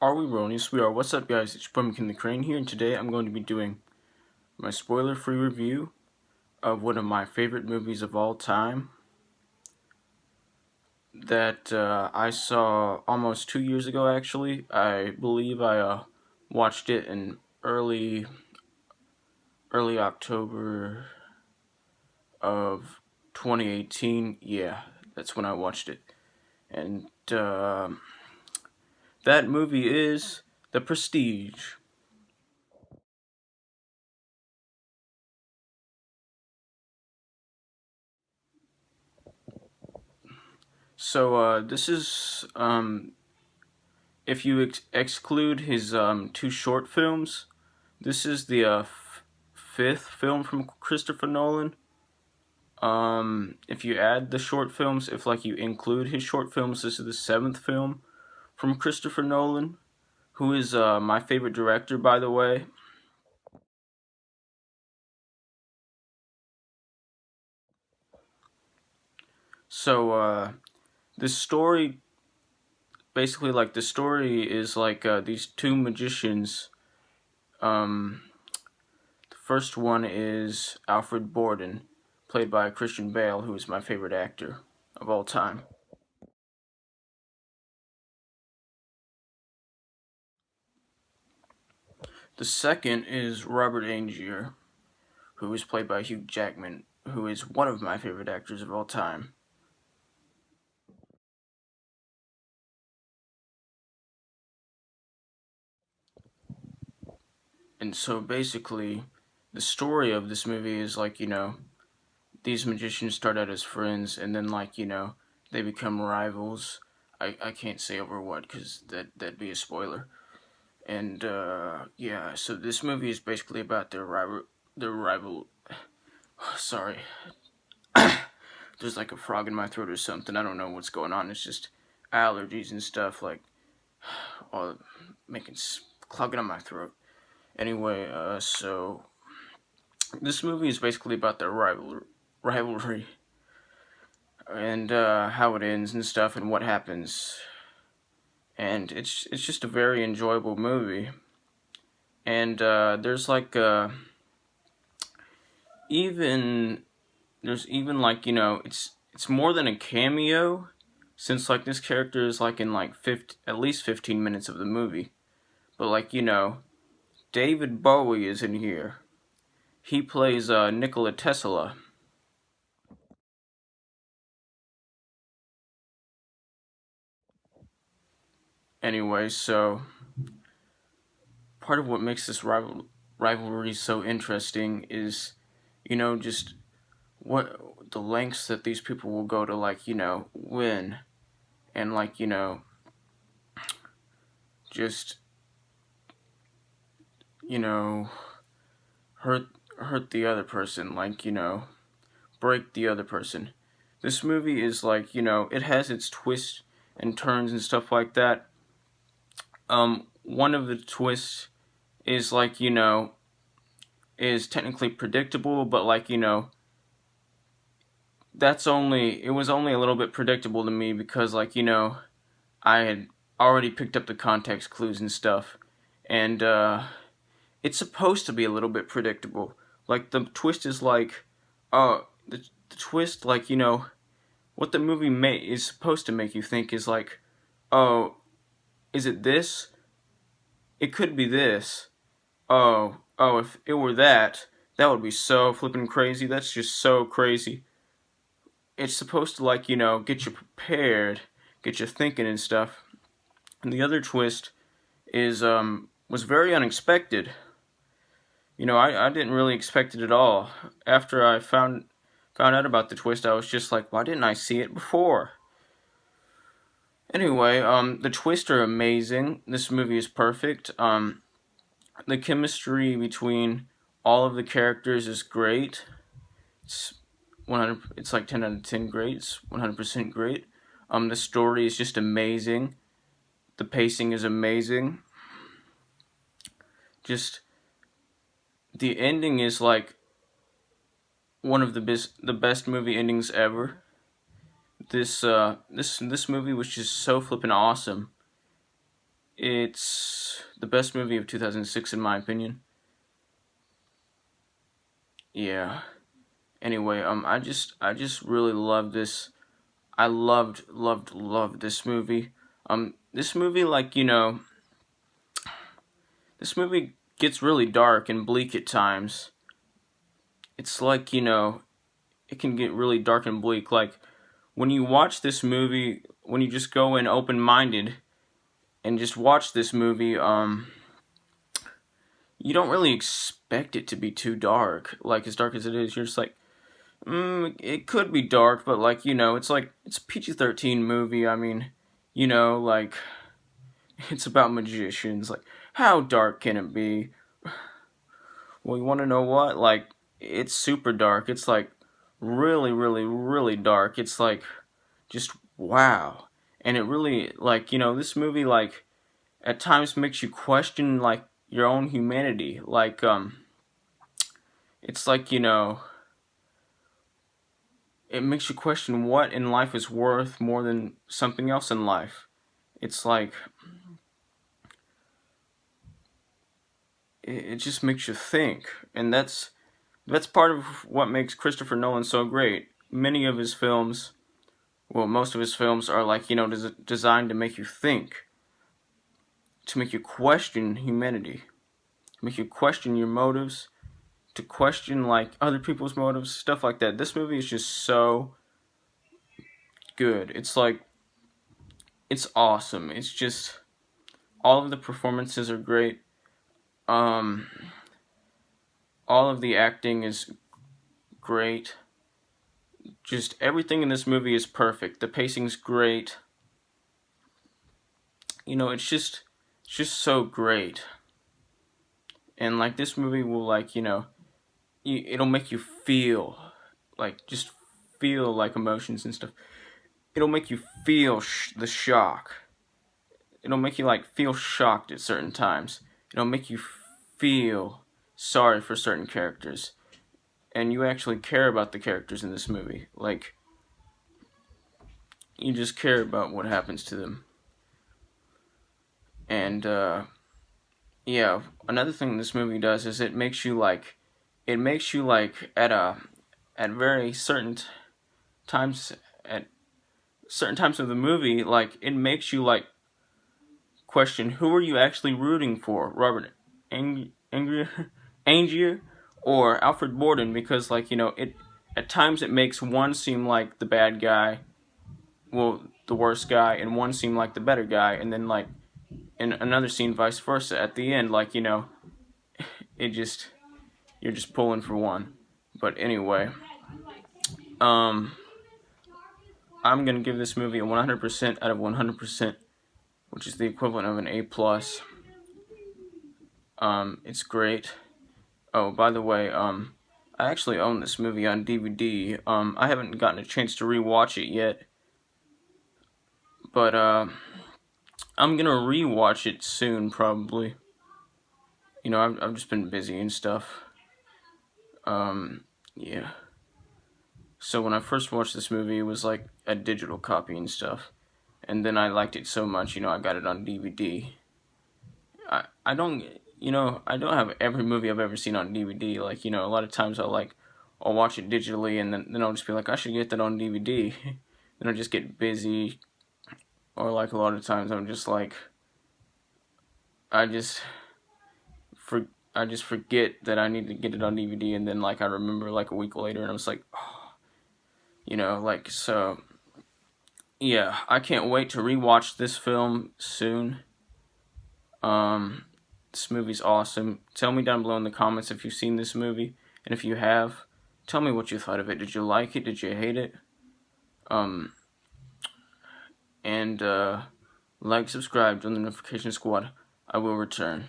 Are we rolling? Yes, we are. What's up, guys? It's your boy McKinley Crain here, and today I'm going to be doing my spoiler-free review of one of my favorite movies of all time that I saw almost 2 years ago, actually. I believe I watched it in early October of 2018. Yeah, that's when I watched it. And that movie is The Prestige. So this is if you exclude his two short films, this is the fifth film from Christopher Nolan. If you add the short films, if like you include his short films, this is the seventh film from Christopher Nolan, who is my favorite director, by the way. So this story, basically, like the story is like these two magicians. Um, the first one is Alfred Borden, played by Christian Bale, who is my favorite actor of all time. The second is Robert Angier, who is played by Hugh Jackman, who is one of my favorite actors of all time. And so basically, the story of this movie is like, these magicians start out as friends, and then, like, they become rivals. I can't say over what, because that'd be a spoiler. And, yeah, so this movie is basically about their rival. Sorry. There's like a frog in my throat or something. I don't know what's going on. It's just allergies and stuff, like, all making clogging up my throat. Anyway, so this movie is basically about their rivalry and how it ends and stuff and what happens. And it's just a very enjoyable movie. And there's like even there's even like it's more than a cameo, since like this character is like in like at least 15 minutes of the movie. But like David Bowie is in here. He plays Nikola Tesla. Anyway, so part of what makes this rivalry so interesting is, just what the lengths that these people will go to, like, win, and like, just, you know, hurt hurt the other person, like, break the other person. This movie is like, it has its twists and turns and stuff like that. One of the twists is like, is technically predictable, but like, it was only a little bit predictable to me because, like, I had already picked up the context clues and stuff, and it's supposed to be a little bit predictable. Like, the twist is like, the twist, like, what the movie is supposed to make you think is like, oh, is it this? It could be this. Oh, if it were that, that would be so flippin' crazy. That's just so crazy. It's supposed to, like, get you prepared, get you thinking and stuff. And the other twist is was very unexpected. I didn't really expect it at all. After I found out about the twist, I was just like, why didn't I see it before? Anyway, the twists are amazing. This movie is perfect. The chemistry between all of the characters is great. It's 100. It's like 10 out of 10 great. It's 100% great. The story is just amazing. The pacing is amazing. Just the ending is like one of the best movie endings ever. This movie was just so flippin' awesome. It's the best movie of 2006 in my opinion. Yeah. Anyway, I just really love this. I loved this movie. This movie, like, this movie gets really dark and bleak at times. It's like, it can get really dark and bleak. Like, when you watch this movie, when you just go in open-minded and just watch this movie, you don't really expect it to be too dark. Like, as dark as it is, you're just like, it could be dark, but, like, it's like, it's a PG-13 movie. I mean, like, it's about magicians. Like, how dark can it be? Well, you want to know what? Like, it's super dark. It's like really, really, really dark. It's like just wow. And it really, like, this movie, like, at times makes you question, like, your own humanity. Like, it's like, it makes you question what in life is worth more than something else in life. It's like, it just makes you think. And that's part of what makes Christopher Nolan so great. Many of his films, well, most of his films are like, designed to make you think, to make you question humanity, to make you question your motives, to question, like, other people's motives, stuff like that. This movie is just so good. It's like, it's awesome. It's just, all of the performances are great. Um, all of the acting is great. Just everything in this movie is perfect. The pacing's great. It's just so great. And, like, this movie will, like, it'll make you feel, like, just feel, like, emotions and stuff. It'll make you feel the shock. It'll make you, like, feel shocked at certain times. It'll make you feel sorry for certain characters. And you actually care about the characters in this movie. Like, you just care about what happens to them. And, yeah, another thing this movie does is it makes you, like, at very times, at certain times of the movie, like, it makes you, like, question, who are you actually rooting for? Robert Angier or Alfred Borden? Because, like, at times it makes one seem like the bad guy, well, the worst guy, and one seem like the better guy, and then, like, in another scene, vice versa. At the end, like, it just, you're just pulling for one. But anyway, I'm gonna give this movie a 100% out of 100%, which is the equivalent of an A+. It's great. Oh, by the way, I actually own this movie on DVD. I haven't gotten a chance to rewatch it yet, but I'm gonna rewatch it soon, probably. I've just been busy and stuff. Yeah. So when I first watched this movie, it was like a digital copy and stuff, and then I liked it so much, I got it on DVD. I don't, I don't have every movie I've ever seen on DVD. Like, a lot of times I'll watch it digitally, and then I'll just be like, I should get that on DVD. Then I'll just get busy, or, like, a lot of times I'm just like, I just I just forget that I need to get it on DVD, and then, like, I remember, like, a week later, and I was like, oh, like, so, yeah, I can't wait to rewatch this film soon. This movie's awesome. Tell me down below in the comments if you've seen this movie, and if you have, tell me what you thought of it. Did you like it? Did you hate it? And, like, subscribe, join the notification squad. I will return.